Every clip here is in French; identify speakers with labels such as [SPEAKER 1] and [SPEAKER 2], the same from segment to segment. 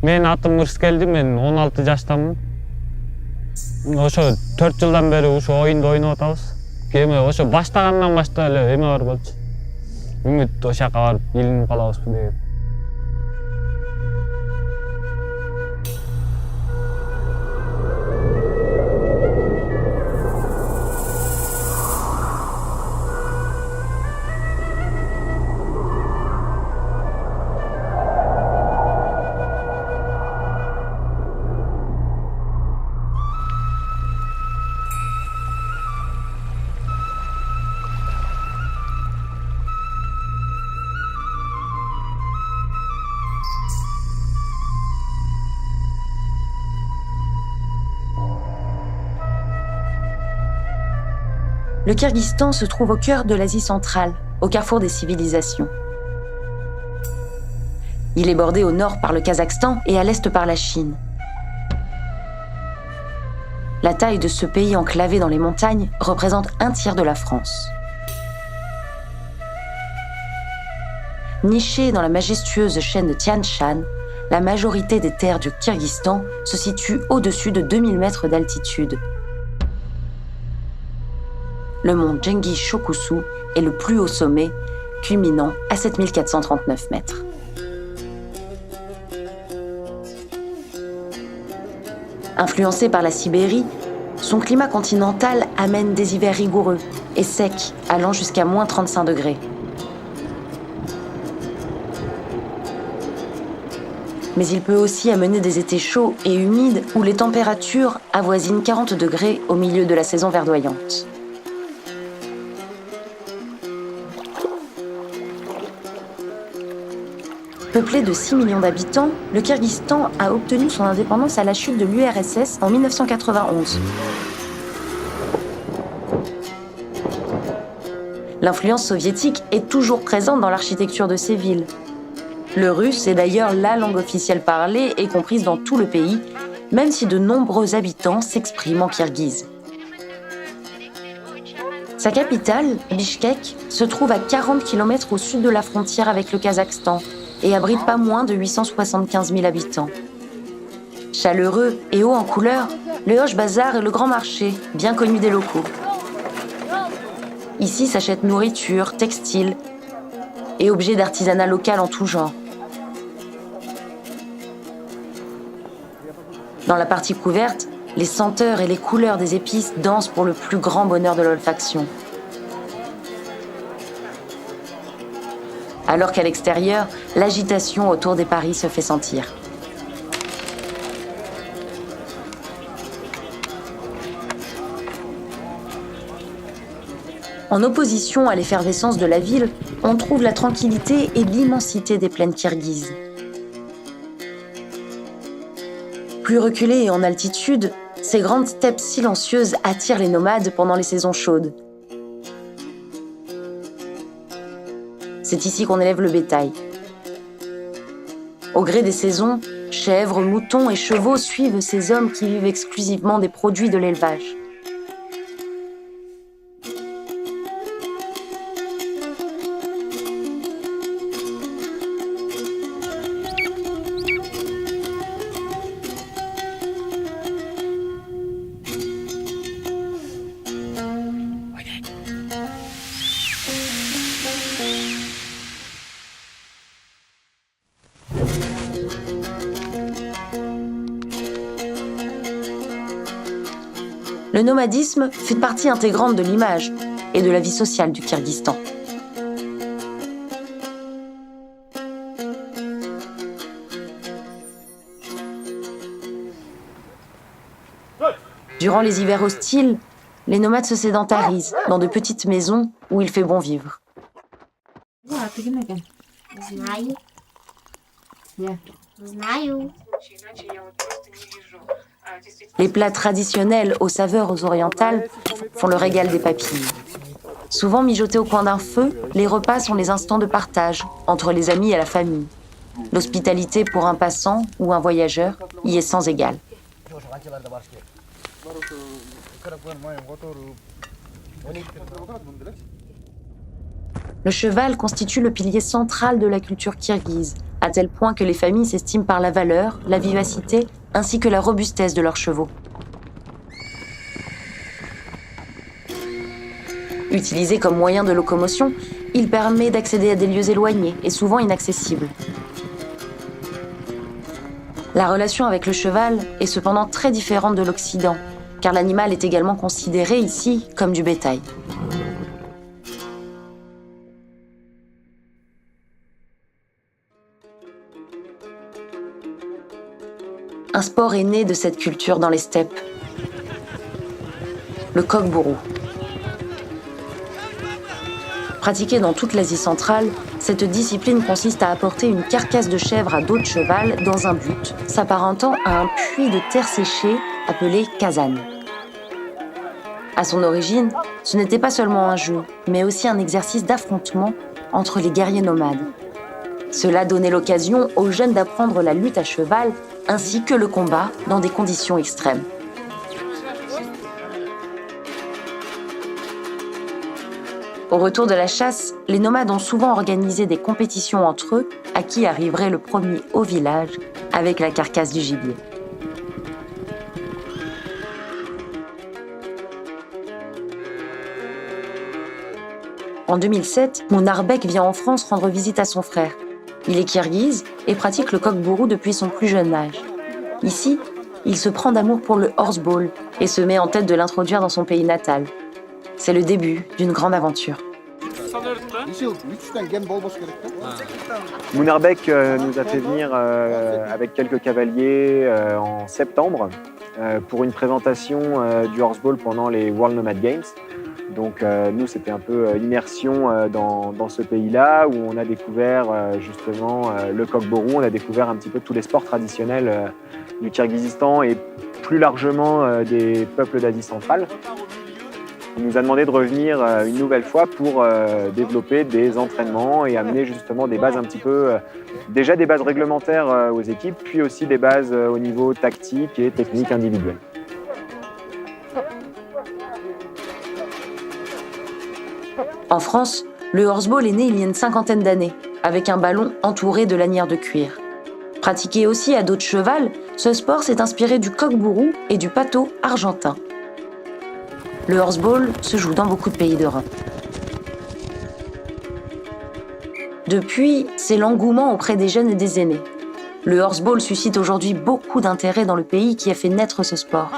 [SPEAKER 1] Менин атым Ырскелди, мен 16 жаштамын. Ошо 4 жылдан бери ушу оюнду ойноп атабыз. Эми ошо баштагандан баштап эле эме бар болчу. Үмүт ошол жака барып илинип калабызбы деген.
[SPEAKER 2] Le Kyrgyzstan se trouve au cœur de l'Asie centrale, au carrefour des civilisations. Il est bordé au nord par le Kazakhstan et à l'est par la Chine. La taille de ce pays enclavé dans les montagnes représente un tiers de la France. Nichée dans la majestueuse chaîne de Tian Shan, la majorité des terres du Kyrgyzstan se situe au-dessus de 2000 mètres d'altitude. Le mont Genghis Shokusu est le plus haut sommet, culminant à 7439 mètres. Influencé par la Sibérie, son climat continental amène des hivers rigoureux et secs, allant jusqu'à moins 35 degrés. Mais il peut aussi amener des étés chauds et humides où les températures avoisinent 40 degrés au milieu de la saison verdoyante. Peuplé de 6 millions d'habitants, le Kyrgyzstan a obtenu son indépendance à la chute de l'URSS en 1991. L'influence soviétique est toujours présente dans l'architecture de ces villes. Le russe est d'ailleurs la langue officielle parlée et comprise dans tout le pays, même si de nombreux habitants s'expriment en kirghize. Sa capitale, Bishkek, se trouve à 40 km au sud de la frontière avec le Kazakhstan et abrite pas moins de 875 000 habitants. Chaleureux et haut en couleur, le Hoche Bazar est le grand marché, bien connu des locaux. Ici s'achètent nourriture, textiles et objets d'artisanat local en tout genre. Dans la partie couverte, les senteurs et les couleurs des épices dansent pour le plus grand bonheur de l'olfaction. Alors qu'à l'extérieur, l'agitation autour des paris se fait sentir. En opposition à l'effervescence de la ville, on trouve la tranquillité et l'immensité des plaines kirghizes. Plus reculées et en altitude, ces grandes steppes silencieuses attirent les nomades pendant les saisons chaudes. C'est ici qu'on élève le bétail. Au gré des saisons, chèvres, moutons et chevaux suivent ces hommes qui vivent exclusivement des produits de l'élevage. Le nomadisme fait partie intégrante de l'image et de la vie sociale du Kyrgyzstan. Durant les hivers hostiles, les nomades se sédentarisent dans de petites maisons où il fait bon vivre. Les plats traditionnels aux saveurs orientales font le régal des papilles. Souvent mijotés au coin d'un feu, les repas sont les instants de partage entre les amis et la famille. L'hospitalité pour un passant ou un voyageur y est sans égale. Le cheval constitue le pilier central de la culture kirghize, à tel point que les familles s'estiment par la valeur, la vivacité, ainsi que la robustesse de leurs chevaux. Utilisé comme moyen de locomotion, il permet d'accéder à des lieux éloignés et souvent inaccessibles. La relation avec le cheval est cependant très différente de l'Occident, car l'animal est également considéré ici comme du bétail. Un sport est né de cette culture dans les steppes, le coq-bourou. Pratiquée dans toute l'Asie centrale, cette discipline consiste à apporter une carcasse de chèvre à dos de cheval dans un but, s'apparentant à un puits de terre séchée appelé kazan. À son origine, ce n'était pas seulement un jeu, mais aussi un exercice d'affrontement entre les guerriers nomades. Cela donnait l'occasion aux jeunes d'apprendre la lutte à cheval ainsi que le combat dans des conditions extrêmes. Au retour de la chasse, les nomades ont souvent organisé des compétitions entre eux à qui arriverait le premier au village avec la carcasse du gibier. En 2007, Mounarbek vient en France rendre visite à son frère. Il est kirghize et pratique le coq-bourou depuis son plus jeune âge. Ici, il se prend d'amour pour le horseball et se met en tête de l'introduire dans son pays natal. C'est le début d'une grande aventure.
[SPEAKER 3] Mounarbek nous a fait venir avec quelques cavaliers en septembre pour une présentation du horseball pendant les World Nomad Games. Donc nous, c'était un peu immersion dans ce pays-là où on a découvert justement le coq-bourou, on a découvert un petit peu tous les sports traditionnels du Kirghizistan et plus largement des peuples d'Asie centrale. Il nous a demandé de revenir une nouvelle fois pour développer des entraînements et amener justement des bases un petit peu, déjà des bases réglementaires aux équipes, puis aussi des bases au niveau tactique et technique individuel.
[SPEAKER 2] En France, le horseball est né il y a une cinquantaine d'années, avec un ballon entouré de lanières de cuir. Pratiqué aussi à dos de cheval, ce sport s'est inspiré du coq-bourou et du pato argentin. Le horseball se joue dans beaucoup de pays d'Europe. Depuis, c'est l'engouement auprès des jeunes et des aînés. Le horseball suscite aujourd'hui beaucoup d'intérêt dans le pays qui a fait naître ce sport.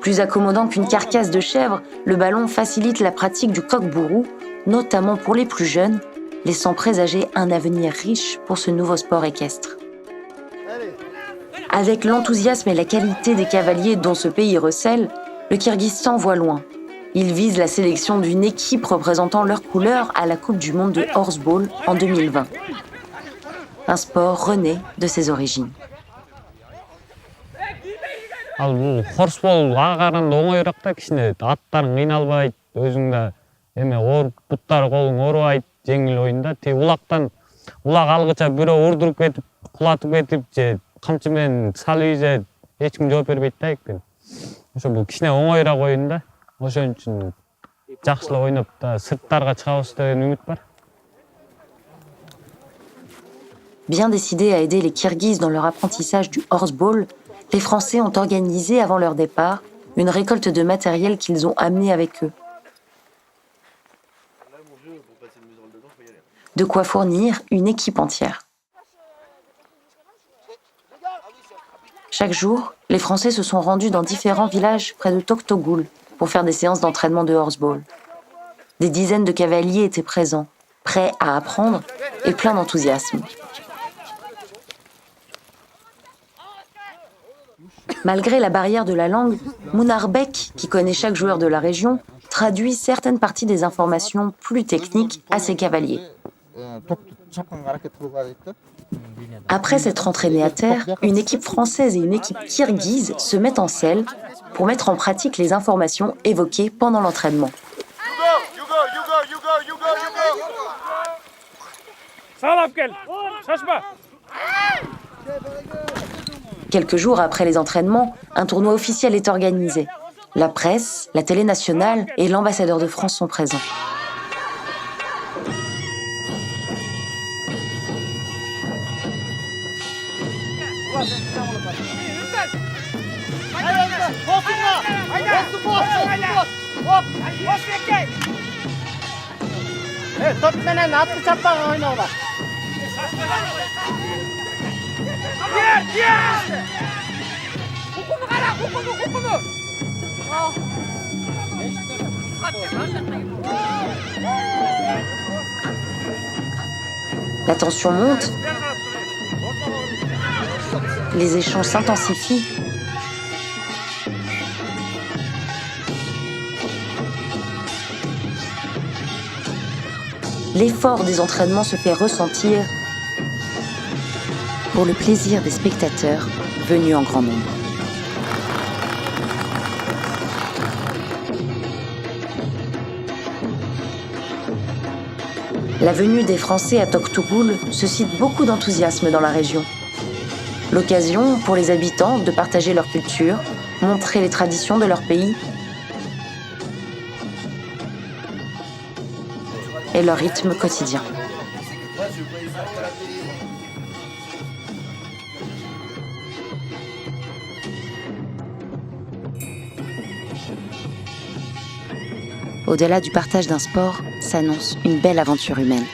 [SPEAKER 2] Plus accommodant qu'une carcasse de chèvre, le ballon facilite la pratique du coq-bourou, notamment pour les plus jeunes, laissant présager un avenir riche pour ce nouveau sport équestre. Avec l'enthousiasme et la qualité des cavaliers dont ce pays recèle, le Kirghizistan voit loin. Il vise la sélection d'une équipe représentant leurs couleurs à la Coupe du monde de horseball en 2020. Un sport rené de ses origines.
[SPEAKER 1] Ал бул хорсбол ага караганда оңоюраак да, кичине аттарың кыйналбайт, өзүң да эме ооруп буттары колуң оорубайт, жеңил оюн да. Тиги улак алгыча бирөө урдуруп кетип, кулатып кетип же камчы менен салып же эч ким жооп бербейт да экпен. Ошо бул кичине оңоюраак оюн да. Ошон үчүн жакшылап ойноп да сырттарга чыгабыз деген үмүт бар.
[SPEAKER 2] Bien décidés à aider les Kirghizes dans leur apprentissage du horseball, les Français ont organisé avant leur départ une récolte de matériel qu'ils ont amené avec eux. De quoi fournir une équipe entière. Chaque jour, les Français se sont rendus dans différents villages près de Toktogoul pour faire des séances d'entraînement de horseball. Des dizaines de cavaliers étaient présents, prêts à apprendre et pleins d'enthousiasme. Malgré la barrière de la langue, Mounarbek, qui connaît chaque joueur de la région, traduit certaines parties des informations plus techniques à ses cavaliers. Après s'être entraînés à terre, une équipe française et une équipe kirghize se mettent en selle pour mettre en pratique les informations évoquées pendant l'entraînement. Quelques jours après les entraînements, un tournoi officiel est organisé. La presse, la télé nationale et l'ambassadeur de France sont présents. La tension monte, les échanges s'intensifient. L'effort des entraînements se fait ressentir pour le plaisir des spectateurs venus en grand nombre. La venue des Français à Toktukul suscite beaucoup d'enthousiasme dans la région. L'occasion pour les habitants de partager leur culture, montrer les traditions de leur pays et leur rythme quotidien. Au-delà du partage d'un sport, s'annonce une belle aventure humaine.